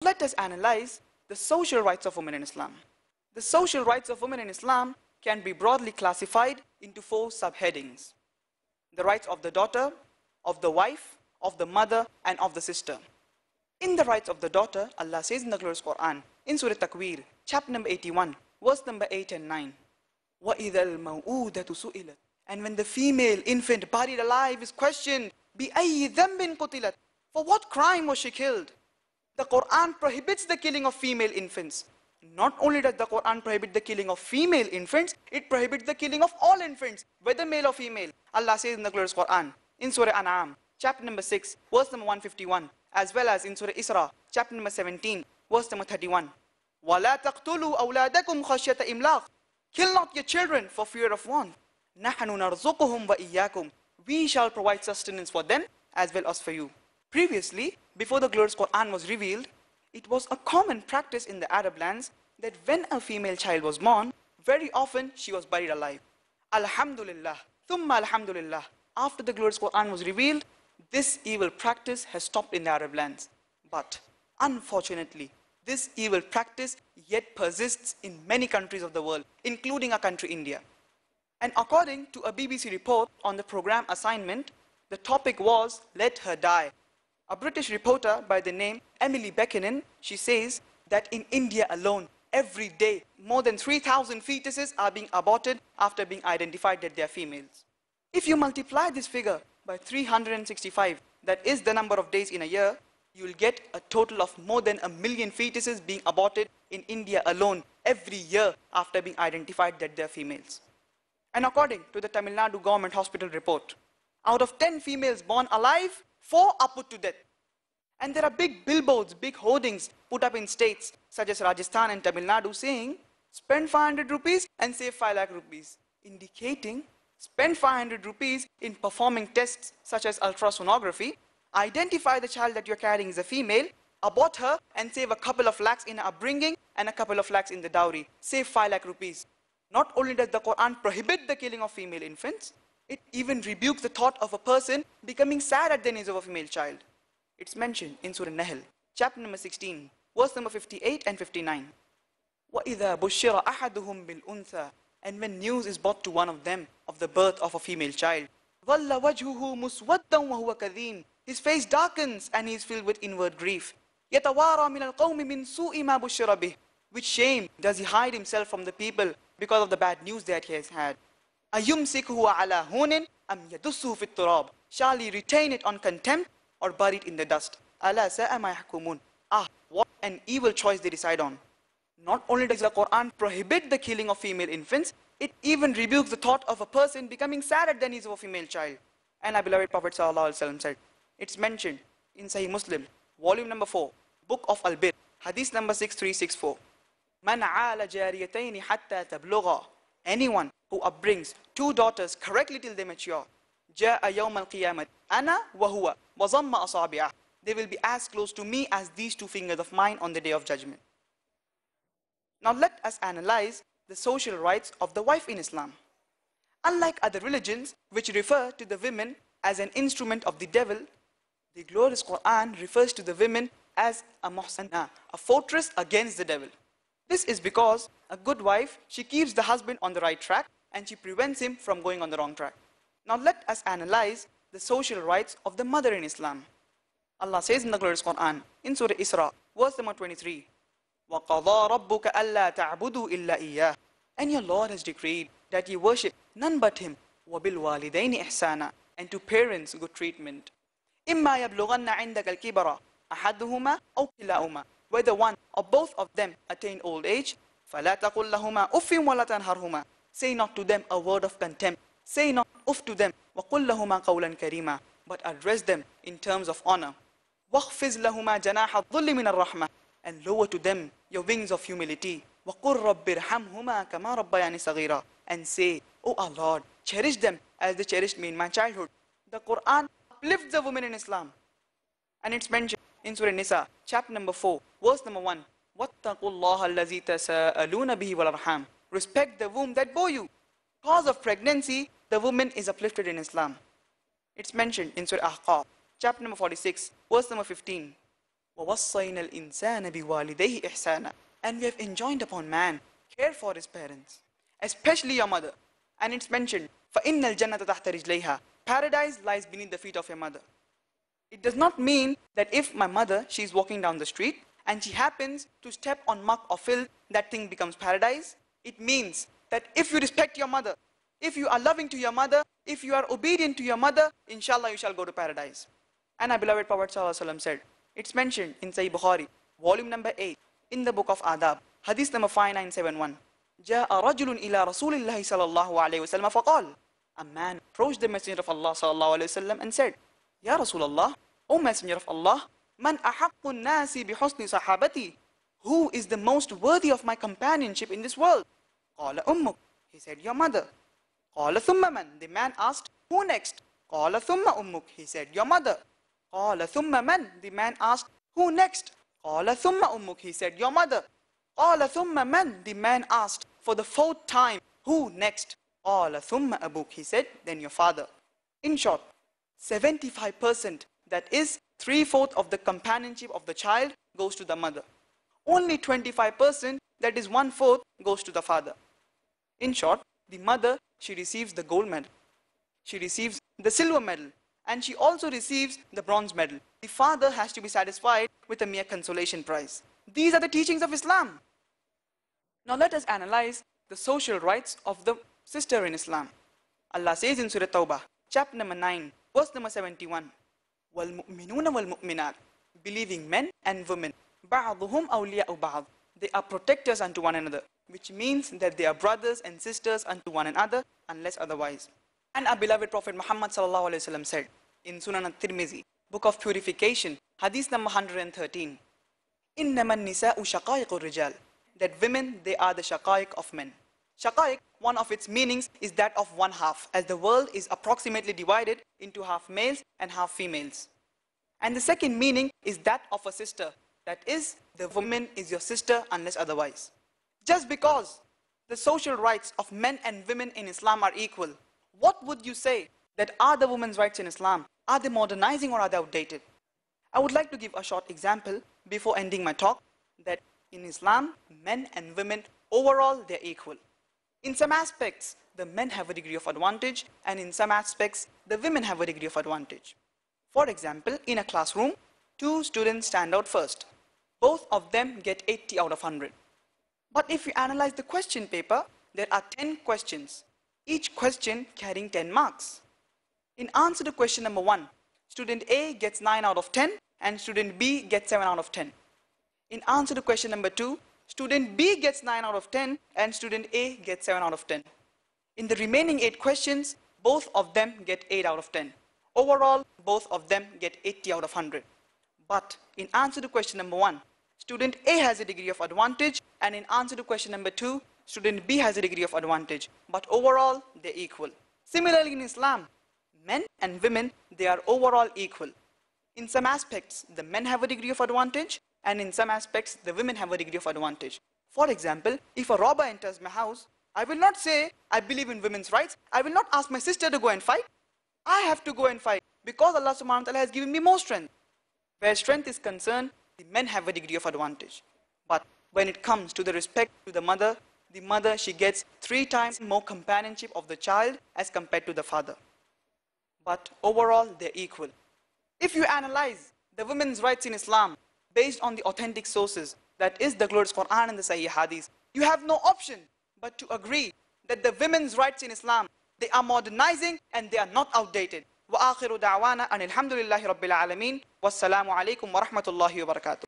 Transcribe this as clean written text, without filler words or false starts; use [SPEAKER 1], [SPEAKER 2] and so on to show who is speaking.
[SPEAKER 1] Let us analyze the social rights of women in Islam. The social rights of women in Islam can be broadly classified into 4 subheadings. The rights of the daughter, of the wife, of the mother, and of the sister. In the rights of the daughter, Allah says in the glorious Quran, in Surah Takwir, chapter number 81, verse number 8 and 9, وَإِذَا الْمَوْءُودَةُ سُئِلَتْ. And when the female infant buried alive is questioned, بِأَيِّ ذَنْبٍ قُتِلَتْ. For what crime was she killed? The Quran prohibits the killing of female infants. Not only does the Quran prohibit the killing of female infants, it prohibits the killing of all infants, whether male or female. Allah says in the glorious Quran, in Surah An'am, chapter number 6, verse number 151, as well as in Surah Isra, chapter number 17, verse number 31. وَلَا تَقْتُلُوا أَوْلَادَكُمْ خَشْيَةَ إِمْلَاقٍ. Kill not your children for fear of want. نَحْنُ نَرْزُقُهُمْ وَإِيَّاكُمْ. We shall provide sustenance for them as well as for you. Previously, before the glorious Quran was revealed, it was a common practice in the Arab lands that when a female child was born, very often she was buried alive. Alhamdulillah, thumma alhamdulillah. After the glorious Quran was revealed, this evil practice has stopped in the Arab lands. But unfortunately, this evil practice yet persists in many countries of the world, including our country India. And according to a BBC report on the program assignment, the topic was "Let Her Die." A British reporter by the name Emily Beckenin, she says that in India alone, every day, more than 3,000 fetuses are being aborted after being identified that they are females. If you multiply this figure by 365, that is the number of days in a year, you will get a total of more than 1 million fetuses being aborted in India alone every year after being identified that they are females. And according to the Tamil Nadu government hospital report, out of 10 females born alive, 4 are put to death. And there are big billboards, big hoardings put up in states such as Rajasthan and Tamil Nadu saying, spend 500 rupees and save 5 lakh rupees, indicating spend 500 rupees in performing tests such as ultrasonography, identify the child that you're carrying is a female, abort her and save a couple of lakhs in upbringing and a couple of lakhs in the dowry. Save 5 lakh rupees. Not only does the Quran prohibit the killing of female infants, it even rebukes the thought of a person becoming sad at the news of a female child. It's mentioned in Surah Nahl, chapter number 16, verse number 58 and 59. وَإِذَا بُشِّرَ أَحَدُهُمْ بِالْأُنْثَى. And when news is brought to one of them of the birth of a female child, ظَلَّ وَجْهُهُ مُسْوَدًّا وَهُوَ كَذِيمٌ. His face darkens and he is filled with inward grief. يَتَوَارَى مِنَ الْقَوْمِ مِنْ سُوءِ مَا بُشِّرَ بِهِ. With shame does he hide himself from the people because of the bad news that he has had. أَيُمْسِكُهُ عَلَى هُونٍ أَمْ يَدُسُّهُ فِي التُّرَابِ. Shall he retain it on contempt or bury it in the dust? أَلَا سَاءَ مَا يَحْكُمُونَ. Ah, what an evil choice they decide on. Not only does the Quran prohibit the killing of female infants, it even rebukes the thought of a person becoming sad at the news of a female child. And our beloved Prophet ﷺ said, it's mentioned in Sahih Muslim, volume number 4, book of Al-Bir, hadith number 6364. مَنْ عَالَ جَارِيَتَيْنِ حَتَّى تَبْلُغَا. Anyone who upbrings 2 daughters correctly till they mature, جَاءَ يَوْمَ الْقِيَامَةِ أَنَا وَهُوَ وَضَمَّ أَصَابِعَهُ. They will be as close to me as these 2 fingers of mine on the day of judgment. Now let us analyze the social rights of the wife in Islam. Unlike other religions which refer to the women as an instrument of the devil, the glorious Quran refers to the women as a muhsana, a fortress against the devil. This is because a good wife, she keeps the husband on the right track and she prevents him from going on the wrong track. Now let us analyze the social rights of the mother in Islam. Allah says in the glorious Quran, in Surah Isra, verse number 23, وَقَضَى رَبُّكَ أَلَّا تَعْبُدُوا إِلَّا إِيَّاهُ. And your Lord has decreed that you worship none but Him, وَبِالْوَالِدَيْنِ إِحْسَانًا, and to parents good treatment. إِمَّا يَبْلُغَنَّ عِنْدَكَ الْكِبَرَ أَحَدُهُمَا أَوْ كِلَاهُمَا. Whether one or both of them attain old age, فَلَا تَقُلْ لَهُمَا أُفٍّ وَلَا تَنْهَرْهُمَا. Say not to them a word of contempt. Say not uff to them. وَقُلْ لَهُمَا قَوْلًا كَرِيمًا. But address them in terms of honor. وَخْفِزْ لَهُمَا جَنَاحَ الظُّلِّ مِنَ الرَّحْمَةِ. And lower to them your wings of humility. وَقُلْ رَبِّ ارْحَمْهُمَا كَمَا رَبَّيَانِ صَغِيرًا. And say, O our Lord, cherish them as they cherished me in my childhood. The Quran uplifts the women in Islam. And it's mentioned in Surah Nisa, chapter number 4, verse number 1. وَاتَّقُوا اللَّهَ الَّذِي تَسَاءَلُونَ بِهِ وَالْأَرْحَامَ. Respect the womb that bore you. Cause of pregnancy, the woman is uplifted in Islam. It's mentioned in Surah Ahqaf, chapter number 46, verse number 15. وَوَصَّيْنَا الْإِنسَانَ بِوَالِدَيْهِ إِحْسَانًا. And we have enjoined upon man, care for his parents, especially your mother. And it's mentioned, فَإِنَّ الْجَنَّةَ تَحْتَ رِجْلَيْهَا. Paradise lies beneath the feet of your mother. It does not mean that if my mother, she's walking down the street and she happens to step on muck or filth, that thing becomes paradise. It means that if you respect your mother, if you are loving to your mother, if you are obedient to your mother, inshallah you shall go to paradise. And our beloved Prophet ﷺ said, it's mentioned in Sahih Bukhari, volume number 8, in the book of Adab, hadith number 5971. جاء رجل إلى رسول الله صلى الله عليه وسلم فقال. A man approached the Messenger of Allah صلى الله عليه وسلم and said, Ya Rasulullah, O Messenger of Allah, Man ahaqqu nasi bihusni sahabati. Who is the most worthy of my companionship in this world? Qala ummuk. He said, your mother. Qala thumma man. The man asked, who next? Qala thumma ummuk. He said, your mother. Qala thumma man. The man asked, who next? Qala thumma ummuk. He said, your mother. Qala thumma man. The man asked for the fourth time, who next? Qala thumma abuk. He said, then your father. In short, 75%, that is 3/4 of the companionship of the child, goes to the mother. Only 25%, that is 1/4, goes to the father. In short, the mother, she receives the gold medal, she receives the silver medal, and she also receives the bronze medal. The father has to be satisfied with a mere consolation prize. These are the teachings of Islam. Now let us analyze the social rights of the sister in Islam. Allah says in Surah Tawbah, chapter number 9, verse number 71, وَالْمُؤْمِنُونَ وَالْمُؤْمِنَاتِ. Believing men and women, بَعْضُهُمْ أَوْلِيَاءُ بَعْضٍ. They are protectors unto one another, which means that they are brothers and sisters unto one another, unless otherwise. And our beloved Prophet Muhammad sallallahu alaihi wasallam said in Sunan al-Tirmizi, Book of Purification, Hadith number 113, إِنَّمَا النِّسَاءُ شَقَائِقُ الرِّجَالِ. That women, they are the shaqaiq of men. Shaqaiq, one of its meanings is that of one half, as the world is approximately divided into half males and half females. And the second meaning is that of a sister. That is, the woman is your sister unless otherwise. Just because the social rights of men and women in Islam are equal, what would you say that are the women's rights in Islam? Are they modernizing or are they outdated? I would like to give a short example before ending my talk, that in Islam, men and women, overall, they're equal. In some aspects, the men have a degree of advantage, and in some aspects, the women have a degree of advantage. For example, in a classroom, 2 students stand out first. Both of them get 80 out of 100. But if you analyze the question paper, there are 10 questions, each question carrying 10 marks. In answer to question number 1, student A gets 9 out of 10, and student B gets 7 out of 10. In answer to question number 2, student B gets 9 out of 10 and student A gets 7 out of 10. In the remaining 8 questions, both of them get 8 out of 10. Overall, both of them get 80 out of 100. But in answer to question number 1, student A has a degree of advantage, and in answer to question number 2, student B has a degree of advantage. But overall, they're equal. Similarly in Islam, men and women, they are overall equal. In some aspects, the men have a degree of advantage, and in some aspects, the women have a degree of advantage. For example, if a robber enters my house, I will not say, I believe in women's rights. I will not ask my sister to go and fight. I have to go and fight because Allah subhanahu wa ta'ala has given me more strength. Where strength is concerned, the men have a degree of advantage. But when it comes to the respect to the mother, she gets 3 times more companionship of the child as compared to the father. But overall, they're equal. If you analyze the women's rights in Islam based on the authentic sources, that is the glorious Quran and the Sahih Hadith, you have no option but to agree that the women's rights in Islam, they are modernizing and they are not outdated. وآخر دعوانا أن الحمد لله رب العالمين والسلام عليكم ورحمة الله وبركاته.